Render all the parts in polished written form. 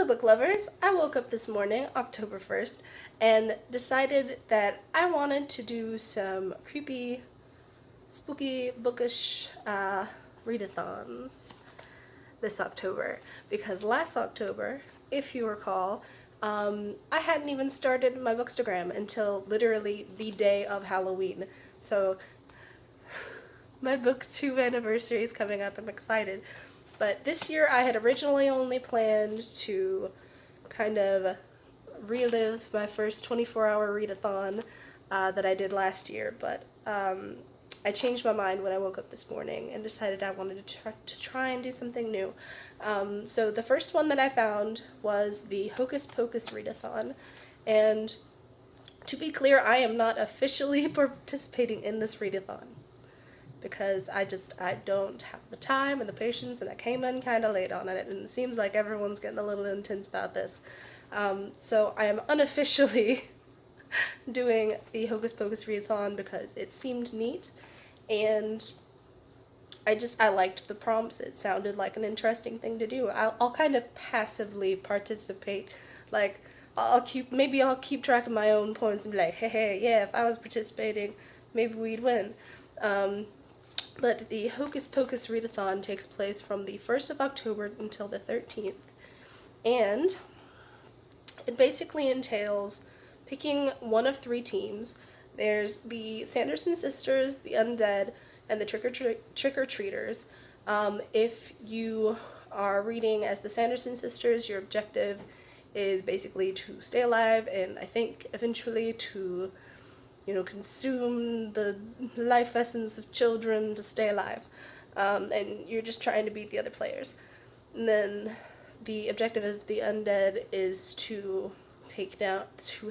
book lovers! I woke up this morning, October 1st, and decided that I wanted to do some creepy, spooky, bookish readathons this October. Because last October, if you recall, I hadn't even started my Bookstagram until literally the day of Halloween. So my booktube anniversary is coming up. I'm excited. But this year I had originally only planned to kind of relive my first 24-hour readathon that I did last year, but I changed my mind when I woke up this morning and decided I wanted to try and do something new. So the first one that I found was the Hocus Pocus readathon, and to be clear, I am not officially participating in this readathon, because I don't have the time and the patience, and I came in kind of late on it, and it seems like everyone's getting a little intense about this. So I am unofficially doing the Hocus Pocus readathon because it seemed neat, and I liked the prompts. It sounded like an interesting thing to do. I'll kind of passively participate, like maybe I'll keep track of my own points and be like, hey, yeah, if I was participating, maybe we'd win. But the Hocus Pocus readathon takes place from the 1st of October until the 13th, and it basically entails picking one of three teams. There's the Sanderson sisters, the undead, and the trick-or-treaters. If you are reading as the Sanderson sisters, your objective is basically to stay alive, and I think eventually to consume the life essence of children to stay alive. And you're just trying to beat the other players. And then the objective of the undead is to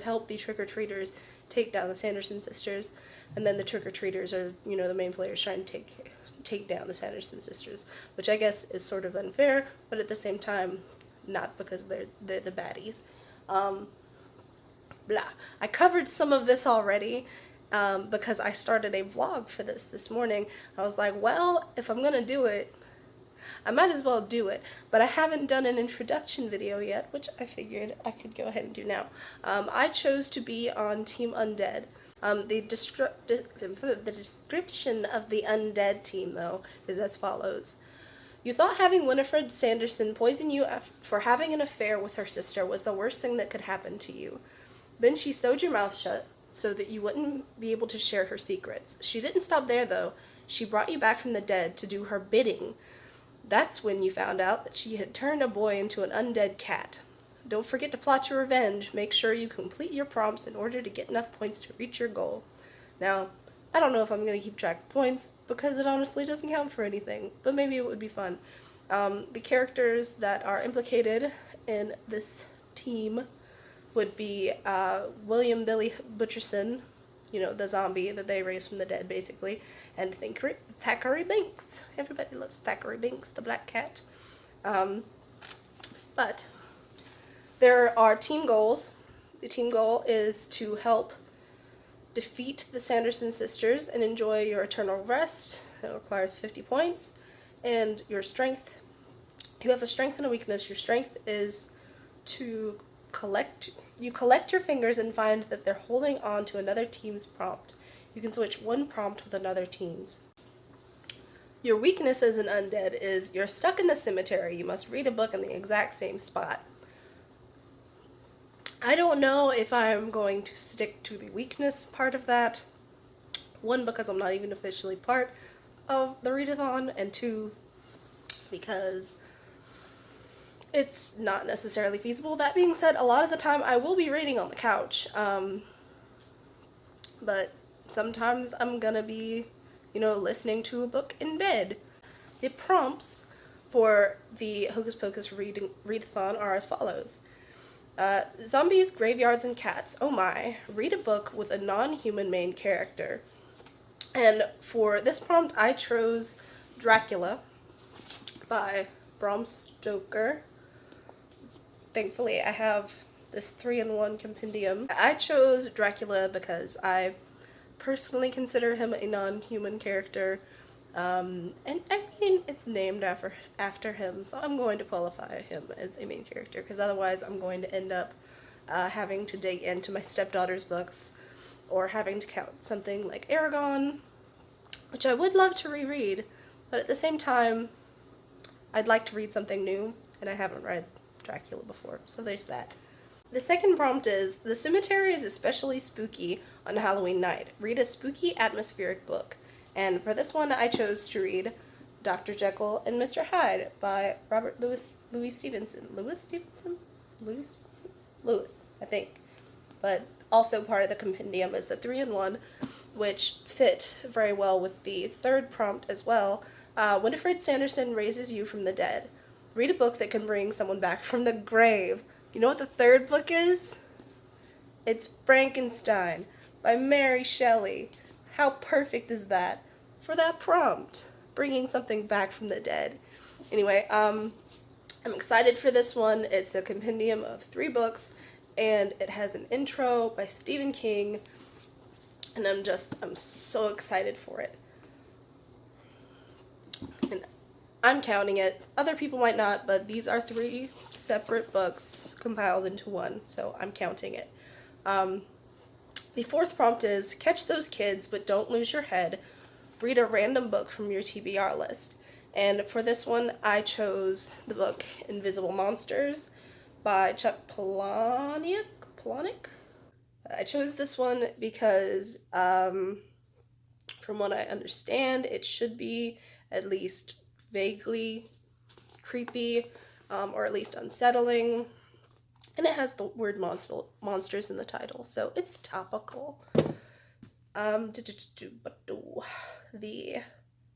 help the trick-or-treaters take down the Sanderson sisters. And then the trick-or-treaters are, the main players trying to take down the Sanderson sisters, which I guess is sort of unfair, but at the same time, not, because they're the baddies. Blah. I covered some of this already because I started a vlog for this morning. I was like, well, if I'm gonna do it, I might as well do it, but I haven't done an introduction video yet, which I figured I could go ahead and do now. I chose to be on Team Undead. The description of the undead team, though, is as follows. You thought having Winifred Sanderson poison you for having an affair with her sister was the worst thing that could happen to you. Then she sewed your mouth shut so that you wouldn't be able to share her secrets. She didn't stop there, though. She brought you back from the dead to do her bidding. That's when you found out that she had turned a boy into an undead cat. Don't forget to plot your revenge. Make sure you complete your prompts in order to get enough points to reach your goal. Now, I don't know if I'm going to keep track of points, because it honestly doesn't count for anything, but maybe it would be fun. The characters that are implicated in this team would be William Billy Butcherson, the zombie that they raised from the dead, basically, and Thackeray Binks. Everybody loves Thackeray Binks, the black cat. But there are team goals. The team goal is to help defeat the Sanderson sisters and enjoy your eternal rest. It requires 50 points. And your strength, you have a strength and a weakness. Your strength is to collect your fingers and find that they're holding on to another team's prompt. You can switch one prompt with another team's. Your weakness as an undead is you're stuck in the cemetery. You must read a book in the exact same spot. I don't know if I'm going to stick to the weakness part of that. One, because I'm not even officially part of the readathon, and two, because it's not necessarily feasible. That being said, a lot of the time I will be reading on the couch, but sometimes I'm gonna be, listening to a book in bed. The prompts for the Hocus Pocus readathon are as follows. Zombies, graveyards, and cats. Oh my. Read a book with a non-human main character. And for this prompt, I chose Dracula by Bram Stoker. Thankfully, I have this 3-in-1 compendium. I chose Dracula because I personally consider him a non-human character. And I mean, it's named after him, so I'm going to qualify him as a main character, because otherwise I'm going to end up having to dig into my stepdaughter's books, or having to count something like Aragon, which I would love to reread, but at the same time, I'd like to read something new, and I haven't read Dracula before, so there's that. The second prompt is, the cemetery is especially spooky on Halloween night. Read a spooky atmospheric book. And for this one, I chose to read Dr. Jekyll and Mr. Hyde by Robert Louis Stevenson. Lewis, I think. But also part of the compendium is the 3-in-1, which fit very well with the third prompt as well. Winifred Sanderson raises you from the dead. Read a book that can bring someone back from the grave. You know what the third book is? It's Frankenstein by Mary Shelley. How perfect is that for that prompt? Bringing something back from the dead. Anyway, I'm excited for this one. It's a compendium of 3 books, and it has an intro by Stephen King, and I'm so excited for it. And I'm counting it. Other people might not, but these are 3 separate books compiled into one, so I'm counting it. The fourth prompt is, catch those kids, but don't lose your head. Read a random book from your TBR list. And for this one, I chose the book Invisible Monsters by Chuck Palahniuk. I chose this one because, from what I understand, it should be at least vaguely creepy, or at least unsettling, and it has the word monsters in the title, so it's topical. The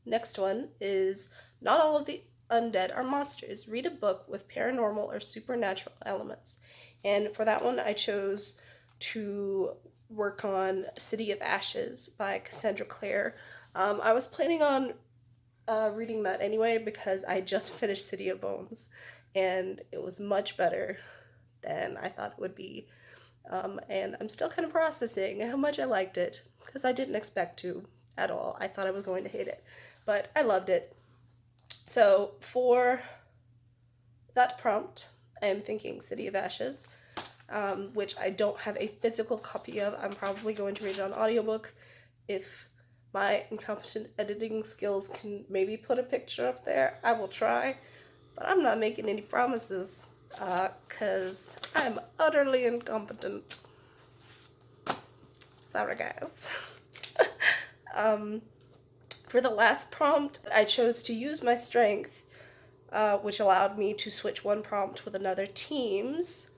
next one is, not all of the undead are monsters. Read a book with paranormal or supernatural elements. And for that one, I chose to work on City of Ashes by Cassandra Clare. I was planning on reading that anyway, because I just finished City of Bones, and it was much better than I thought it would be. And I'm still kind of processing how much I liked it, because I didn't expect to at all. I thought I was going to hate it, but I loved it. So for that prompt, I am thinking City of Ashes, which I don't have a physical copy of. I'm probably going to read it on audiobook. If my incompetent editing skills can maybe put a picture up there, I will try, but I'm not making any promises, because I'm utterly incompetent. Sorry, guys. For the last prompt, I chose to use my strength, which allowed me to switch one prompt with another team's,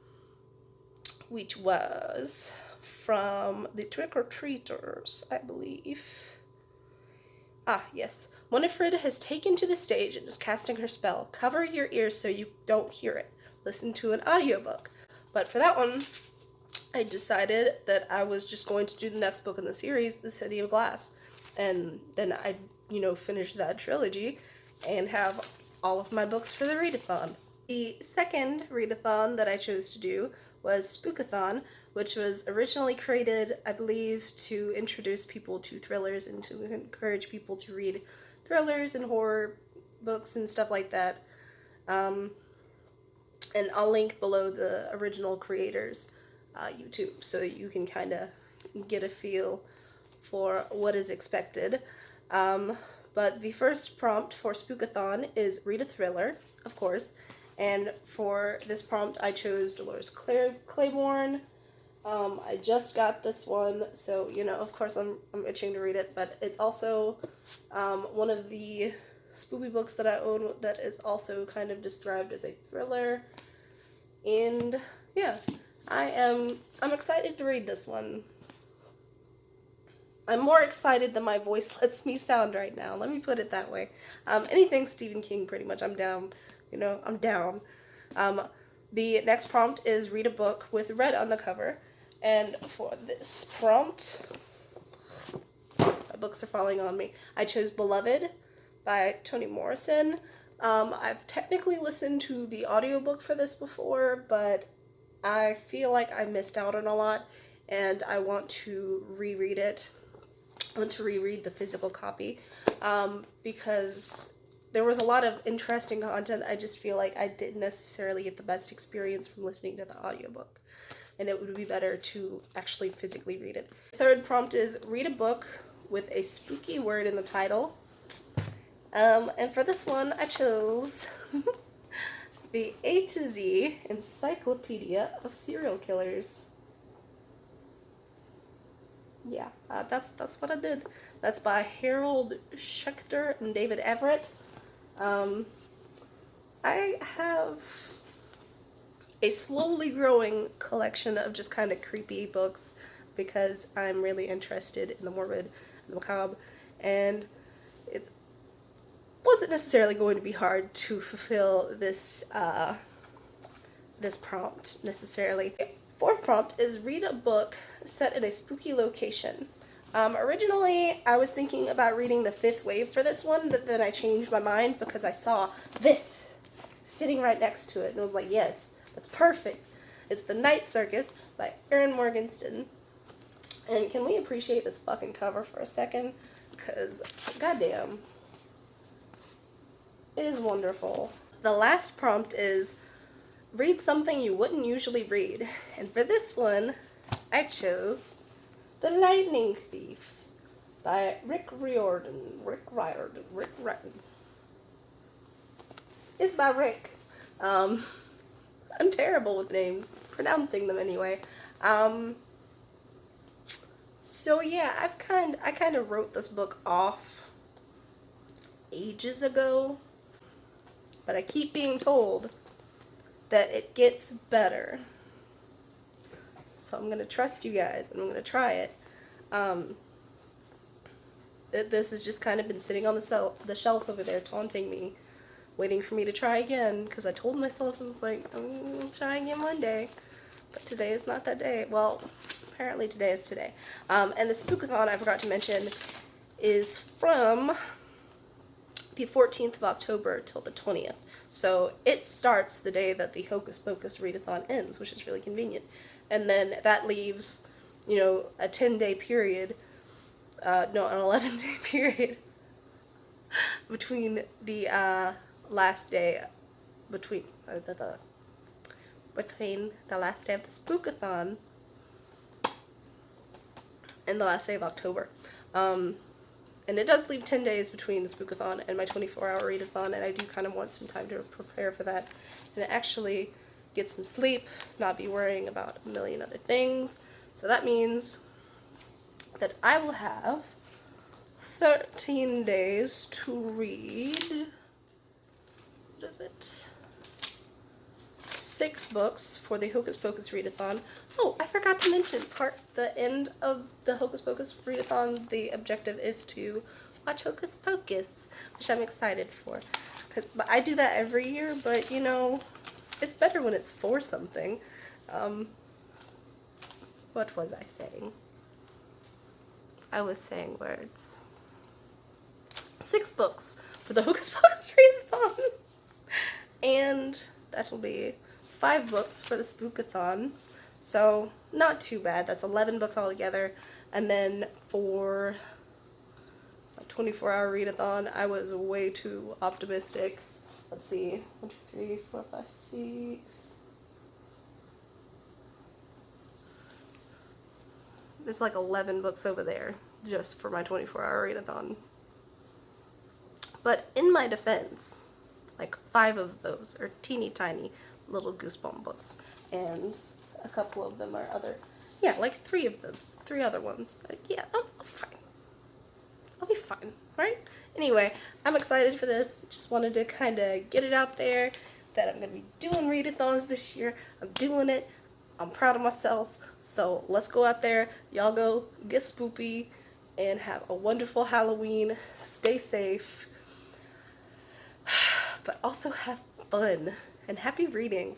which was from the Trick-or-Treaters, I believe. Ah, yes. Winifred has taken to the stage and is casting her spell. Cover your ears so you don't hear it. Listen to an audiobook. But for that one, I decided that I was just going to do the next book in the series, The City of Glass. And then I'd, finish that trilogy and have all of my books for the Readathon. The second Readathon that I chose to do was Spookathon, which was originally created, I believe, to introduce people to thrillers and to encourage people to read thrillers and horror books and stuff like that. And I'll link below the original creators' YouTube, so you can kind of get a feel for what is expected. But the first prompt for Spookathon is read a thriller, of course. And for this prompt, I chose Dolores Claiborne. I just got this one, so, of course I'm itching to read it, but it's also one of the spoopy books that I own that is also kind of described as a thriller. And yeah, I'm excited to read this one. I'm more excited than my voice lets me sound right now. Let me put it that way. Anything Stephen King, pretty much, I'm down. I'm down. The next prompt is read a book with red on the cover. And for this prompt, my books are falling on me. I chose Beloved by Toni Morrison. I've technically listened to the audiobook for this before, but I feel like I missed out on a lot, and I want to reread it want to reread the physical copy because there was a lot of interesting content. I just feel like I didn't necessarily get the best experience from listening to the audiobook, and it would be better to actually physically read it. Third prompt is read a book with a spooky word in the title. And for this one, I chose the A to Z Encyclopedia of Serial Killers. Yeah, that's what I did. That's by Harold Schechter and David Everett. I have a slowly growing collection of just kind of creepy books because I'm really interested in the morbid and the macabre, and it wasn't necessarily going to be hard to fulfill this this prompt necessarily. Fourth prompt is read a book set in a spooky location. Originally, I was thinking about reading The Fifth Wave for this one, but then I changed my mind because I saw this sitting right next to it, and I was like, yes, that's perfect. It's The Night Circus by Erin Morgenstern. And can we appreciate this fucking cover for a second? Because, goddamn, it is wonderful. The last prompt is read something you wouldn't usually read. And for this one, I chose The Lightning Thief by Rick Riordan. It's by Rick. I'm terrible with names, pronouncing them anyway. So yeah, I kind of wrote this book off ages ago, but I keep being told that it gets better. So I'm gonna trust you guys, and I'm gonna try it. This has just kind of been sitting on the shelf over there, taunting me, waiting for me to try again, because I told myself, I was like, I'm gonna try again one day, but today is not that day. Well, apparently today is today. And the Spookathon, I forgot to mention, is from the 14th of October till the 20th. So it starts the day that the Hocus Pocus Readathon ends, which is really convenient. And then that leaves, you know, a 10-day period, no, an 11-day period between the last day, between the last day of the Spookathon and the last day of October. And it does leave 10 days between the Spookathon and my 24-hour readathon, and I do kind of want some time to prepare for that and actually get some sleep, not be worrying about a million other things. So that means that I will have 13 days to read, what is it? 6 books for the Hocus Pocus Readathon. Oh, I forgot to mention, the end of the Hocus Pocus Readathon, the objective is to watch Hocus Pocus, which I'm excited for. But I do that every year, but you know, it's better when it's for something. What was I saying? I was saying words. 6 books for the Hocus Pocus Readathon. And that will be 5 books for the Spookathon. So, not too bad. That's 11 books altogether. And then for my 24-hour readathon, I was way too optimistic. Let's see. 1, 2, 3, 4, 5, 6. There's like 11 books over there just for my 24-hour readathon. But in my defense, like 5 of those are teeny tiny little Goosebump books. And a couple of them are other, yeah, like 3 of them, 3 other ones. Like, yeah, I'm fine. I'll be fine, right? Anyway, I'm excited for this. Just wanted to kind of get it out there that I'm going to be doing readathons this year. I'm doing it. I'm proud of myself. So let's go out there. Y'all go get spoopy and have a wonderful Halloween. Stay safe. But also have fun. And happy reading.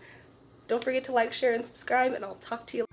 Don't forget to like, share, and subscribe, and I'll talk to you.